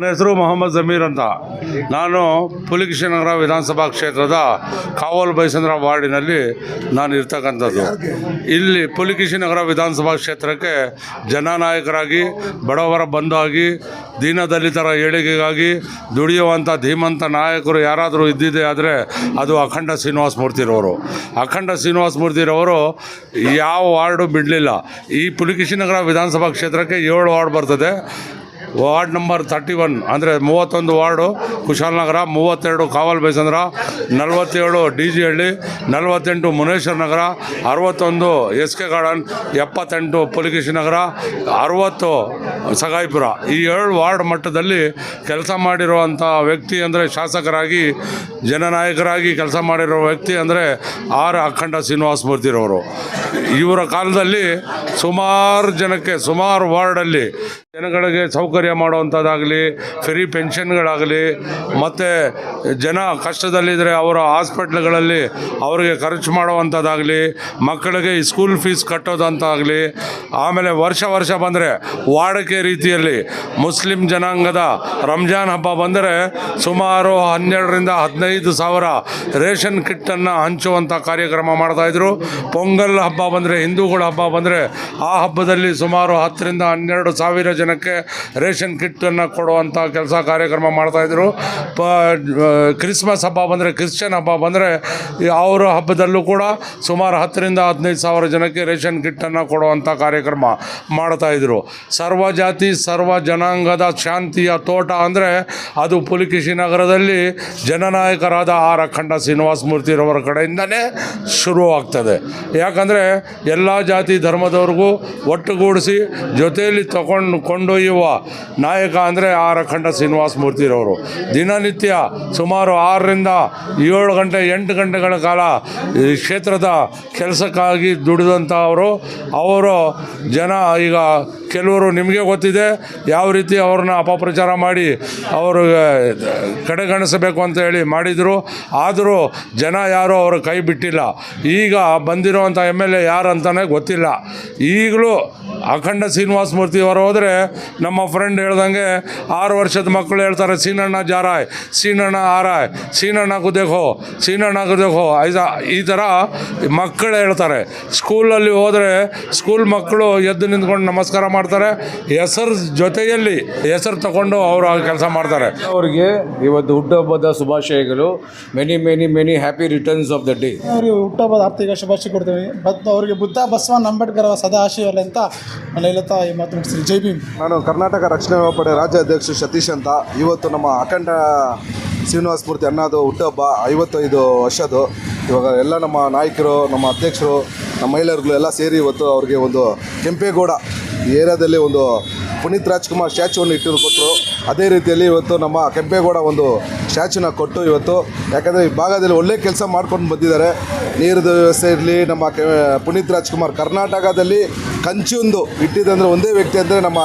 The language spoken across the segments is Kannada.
ನನ್ನ ಹೆಸರು ಮೊಹಮ್ಮದ್ ಜಮೀರ್ ಅಂತ. ನಾನು ಪುಲಿಕೇಶಿನಗರ ವಿಧಾನಸಭಾ ಕ್ಷೇತ್ರದ ಕಾವಲು ಬೈಸಂದ್ರ ವಾರ್ಡಿನಲ್ಲಿ ನಾನು ಇರ್ತಕ್ಕಂಥದ್ದು. ಇಲ್ಲಿ ಪುಲಿಕೇಶಿನಗರ ವಿಧಾನಸಭಾ ಕ್ಷೇತ್ರಕ್ಕೆ ಜನನಾಯಕರಾಗಿ, ಬಡವರ ಬಂಧುವಾಗಿ, ದೀನದಲಿತರ ಏಳಿಗೆಗಾಗಿ ದುಡಿಯುವಂಥ ಧೀಮಂತ ನಾಯಕರು ಯಾರಾದರೂ ಇದ್ದಿದ್ದೆ ಆದರೆ ಅದು ಅಖಂಡ ಶ್ರೀನಿವಾಸ ಮೂರ್ತಿರವರು. ಅಖಂಡ ಶ್ರೀನಿವಾಸ ಮೂರ್ತಿರವರು ಯಾವ ವಾರ್ಡು ಬಿಡಲಿಲ್ಲ. ಈ ಪುಲಿಕೇಶಿನಗರ ವಿಧಾನಸಭಾ ಕ್ಷೇತ್ರಕ್ಕೆ 7 ವಾರ್ಡ್ ಬರ್ತದೆ. ವಾರ್ಡ್ ನಂಬರ್ 31 ಅಂದರೆ 31 ವಾರ್ಡು ಕುಶಾಲನಗರ, 32 ಕಾವಲು ಬೈಸಂದ್ರ, 47 ಡಿ ಜಿ ಹಳ್ಳಿ, 48 ಮುನೇಶ್ವರ ನಗರ, 61 ಎಸ್ ಕೆ ಗಾರ್ಡನ್, 78 ಪುಲಿಕೇಶಿನಗರ, 60 ಸಗಾಯಿಪುರ. ಈ 7 ವಾರ್ಡ್ ಮಟ್ಟದಲ್ಲಿ ಕೆಲಸ ಮಾಡಿರುವಂಥ ವ್ಯಕ್ತಿ ಅಂದರೆ, ಶಾಸಕರಾಗಿ ಜನನಾಯಕರಾಗಿ ಕೆಲಸ ಮಾಡಿರೋ ವ್ಯಕ್ತಿ ಅಂದರೆ ಅಖಂಡ ಶ್ರೀನಿವಾಸ ಮೂರ್ತಿರವರು. ಇವರ ಕಾಲದಲ್ಲಿ ಸುಮಾರು ಜನಕ್ಕೆ, ಸುಮಾರು ವಾರ್ಡಲ್ಲಿ ಜನಗಳಿಗೆ ಸೌಕರ್ಯ ಮಾಡುವಂಥದ್ದಾಗಲಿ, ಫ್ರೀ ಪೆನ್ಷನ್ಗಳಾಗಲಿ, ಮತ್ತು ಜನ ಕಷ್ಟದಲ್ಲಿದ್ದರೆ ಅವರ ಹಾಸ್ಪಿಟ್ಲ್ಗಳಲ್ಲಿ ಅವರಿಗೆ ಖರ್ಚು ಮಾಡುವಂಥದ್ದಾಗಲಿ, ಮಕ್ಕಳಿಗೆ ಸ್ಕೂಲ್ ಫೀಸ್ ಕಟ್ಟೋದಂತಾಗಲಿ, ಆಮೇಲೆ ವರ್ಷ ಬಂದರೆ ವಾಡಿಕೆ ರೀತಿಯಲ್ಲಿ ಮುಸ್ಲಿಂ ಜನಾಂಗದ ರಂಜಾನ್ ಹಬ್ಬ ಬಂದರೆ ಸುಮಾರು 12ರಿಂದ 15 ಸಾವಿರ ರೇಷನ್ ಕಿಟ್ಟನ್ನು ಹಂಚುವಂಥ ಕಾರ್ಯಕ್ರಮ ಮಾಡ್ತಾಯಿದ್ರು. ಪೊಂಗಲ್ ಹಬ್ಬ ಬಂದರೆ, ಹಿಂದೂಗಳ ಹಬ್ಬ ಬಂದರೆ ಆ ಹಬ್ಬದಲ್ಲಿ ಸುಮಾರು 10ರಿಂದ 12 ಸಾವಿರ ಜನಕ್ಕೆ ರೇಷನ್ ಕಿಟ್ಟನ್ನು ಕೊಡುವಂಥ ಕೆಲಸ ಕಾರ್ಯಕ್ರಮ ಮಾಡ್ತಾಯಿದ್ರು. ಕ್ರಿಸ್ಮಸ್ ಹಬ್ಬ ಬಂದರೆ, ಕ್ರಿಶ್ಚಿಯನ್ ಹಬ್ಬ ಬಂದರೆ ಅವರ ಹಬ್ಬದಲ್ಲೂ ಕೂಡ ಸುಮಾರು 10ರಿಂದ 15 ಸಾವಿರ ಜನಕ್ಕೆ ರೇಷನ್ ಕಿಟ್ಟನ್ನು ಕೊಡುವಂಥ ಕಾರ್ಯಕ್ರಮ ಮಾಡ್ತಾಯಿದ್ರು. ಸರ್ವ ಜಾತಿ ಸರ್ವ ಜನಾಂಗದ ಶಾಂತಿಯ ತೋಟ ಅಂದರೆ ಅದು ಪುಲಿಕೇಶಿನಗರದಲ್ಲಿ ಜನನಾಯಕರಾದ ಅಖಂಡ ಶ್ರೀನಿವಾಸ ಮೂರ್ತಿರವರ ಕಡೆಯಿಂದನೇ ಶುರುವಾಗ್ತದೆ. ಯಾಕಂದರೆ ಎಲ್ಲ ಜಾತಿ ಧರ್ಮದವ್ರಿಗೂ ಒಟ್ಟುಗೂಡಿಸಿ ಜೊತೆಯಲ್ಲಿ ಕೊಂಡೊಯ್ಯುವ ನಾಯಕ ಅಂದರೆ ಅಖಂಡ ಶ್ರೀನಿವಾಸ ಮೂರ್ತಿರವರು. ದಿನನಿತ್ಯ ಸುಮಾರು 6ರಿಂದ 7 ಗಂಟೆ 8 ಗಂಟೆಗಳ ಕಾಲ ಈ ಕ್ಷೇತ್ರದ ಕೆಲಸಕ್ಕಾಗಿ ದುಡಿದಂಥ ಅವರು ಜನ ಈಗ ಕೆಲವರು ನಿಮಗೆ ಗೊತ್ತಿದೆ ಯಾವ ರೀತಿ ಅವ್ರನ್ನ ಅಪಪ್ರಚಾರ ಮಾಡಿ ಅವ್ರಿಗೆ ಕಡೆಗಣಿಸಬೇಕು ಅಂತ ಹೇಳಿ ಮಾಡಿದರು. ಆದರೂ ಜನ ಯಾರೂ ಅವರ ಕೈ ಬಿಟ್ಟಿಲ್ಲ. ಈಗ ಬಂದಿರುವಂಥ MLA ಯಾರು ಅಂತಲೇ ಗೊತ್ತಿಲ್ಲ. ಈಗಲೂ ಅಖಂಡ ಶ್ರೀನಿವಾಸ ಮೂರ್ತಿ ಅವರು ಹೋದರೆ ನಮ್ಮ ಫ್ರೆಂಡ್ ಹೇಳ್ದಂಗೆ 6 ವರ್ಷದ ಮಕ್ಕಳು ಹೇಳ್ತಾರೆ, ಸೀನಣ್ಣ ಜಾರಾಯ್, ಸೀನಣ್ಣ ಆರಾಯ್, ಸೀನಣ್ಣಗೂ ದೇಖೋ, ಸೀನಣ್ಣಗೂ ದೇಖೋ, ಈ ಥರ ಮಕ್ಕಳು ಹೇಳ್ತಾರೆ. ಸ್ಕೂಲಲ್ಲಿ ಹೋದರೆ ಸ್ಕೂಲ್ ಮಕ್ಕಳು ಎದ್ದು ನಿಂತ್ಕೊಂಡು ನಮಸ್ಕಾರ ಮಾಡ್ತಾರೆ. ಹೆಸರು ಜೊತೆಯಲ್ಲಿ ಹೆಸರು ತಗೊಂಡು ಅವರು ಕೆಲಸ ಮಾಡ್ತಾರೆ. ಅವರಿಗೆ ಇವತ್ತು ಹುಟ್ಟುಹಬ್ಬದ ಶುಭಾಶಯಗಳು. Many happy returns of the day. ಅವರಿಗೆ ಹುಟ್ಟುಹಬ್ಬದ ಆರ್ಥಿಕ ಶುಭಾಶಯ ಕೊಡ್ತೀವಿ. ಮತ್ತು ಅವರಿಗೆ ಬುದ್ಧ ಬಸವಣ್ಣ ಅಂಬೇಡ್ಕರ್ ಸದಾ ಆಶೀರ್ವಾದ ಅಂತ ನಾನು ಹೇಳ್ತಾ ಈ ಮಾತು ಮುಗಿಸ್ತೀನಿ. ಜೈ ಭೀಮ್. ನಾನು ಕರ್ನಾಟಕ ರಕ್ಷಣಾ ಪಡೆ ರಾಜ್ಯಾಧ್ಯಕ್ಷ ಸತೀಶ್ ಅಂತ. ಇವತ್ತು ನಮ್ಮ ಅಖಂಡ ಶ್ರೀನಿವಾಸ ಮೂರ್ತಿ ಅನ್ನೋದು ಹುಟ್ಟುಹಬ್ಬ 55 ವರ್ಷದ್ದು. ಇವಾಗ ಎಲ್ಲ ನಮ್ಮ ನಾಯಕರು, ನಮ್ಮ ಅಧ್ಯಕ್ಷರು, ನಮ್ಮ ಮಹಿಳೆಯರುಗಳು ಎಲ್ಲ ಸೇರಿ ಇವತ್ತು ಅವ್ರಿಗೆ ಒಂದು ಕೆಂಪೇಗೌಡ ಈ ಏರಿಯಾದಲ್ಲಿ ಒಂದು ಪುನೀತ್ ರಾಜ್ಕುಮಾರ್ ಸ್ಟ್ಯಾಚ್ಯೂವನ್ನು ಕೊಟ್ಟರು. ಅದೇ ರೀತಿಯಲ್ಲಿ ಇವತ್ತು ನಮ್ಮ ಕೆಂಪೇಗೌಡ ಒಂದು ಸ್ಟ್ಯಾಚ್ಯೂನ ಕೊಟ್ಟು ಇವತ್ತು, ಯಾಕಂದರೆ ಈ ಭಾಗದಲ್ಲಿ ಒಳ್ಳೆ ಕೆಲಸ ಮಾಡ್ಕೊಂಡು ಬಂದಿದ್ದಾರೆ. ನೀರಿನ ವ್ಯವಸ್ಥೆ ಇರಲಿ, ನಮ್ಮ ಪುನೀತ್ ರಾಜ್ಕುಮಾರ್ ಕರ್ನಾಟಕದಲ್ಲಿ ಕಂಚಿಯೊಂದು ಇಟ್ಟಿದ್ದಂದರೆ ಒಂದೇ ವ್ಯಕ್ತಿ ಅಂದರೆ ನಮ್ಮ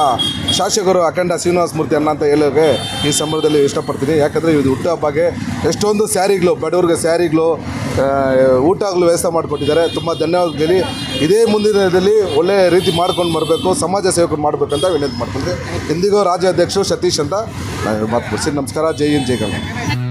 ಶಾಸಕರು ಅಖಂಡ ಶ್ರೀನಿವಾಸ ಮೂರ್ತಿ ಅಣ್ಣ ಅಂತ ಹೇಳೋಕ್ಕೆ ಈ ಸಂದರ್ಭದಲ್ಲಿ ಇಷ್ಟಪಡ್ತೀನಿ. ಯಾಕಂದರೆ ಇದು ಹುಟ್ಟುಹಬ್ಬಗೆ ಎಷ್ಟೊಂದು ಸ್ಯಾರಿಗಳು, ಬಡವರಿಗೆ ಸ್ಯಾರಿಗಳು, ಊಟಗಳು ವ್ಯವಸ್ಥೆ ಮಾಡಿಕೊಟ್ಟಿದ್ದಾರೆ. ತುಂಬ ಧನ್ಯವಾದಗಳು. ಇದೇ ಮುಂದಿನ ದಿನದಲ್ಲಿ ಒಳ್ಳೆಯ ರೀತಿ ಮಾಡ್ಕೊಂಡು ಬರಬೇಕು, ಸಮಾಜ ಸೇವಕರು ಮಾಡಬೇಕಂತ ವಿನಂತಿ ಮಾಡ್ತೀನಿ. ಎಂದಿಗೂ ರಾಜ್ಯಾಧ್ಯಕ್ಷರು ಸತೀಶ್ ಅಂತ ನಾನು ಮಾತು ಮುಗಿಸಿ. ನಮಸ್ಕಾರ. ಜೈ ಹಿಂದ್, ಜೈ ಕನ್ನಡ.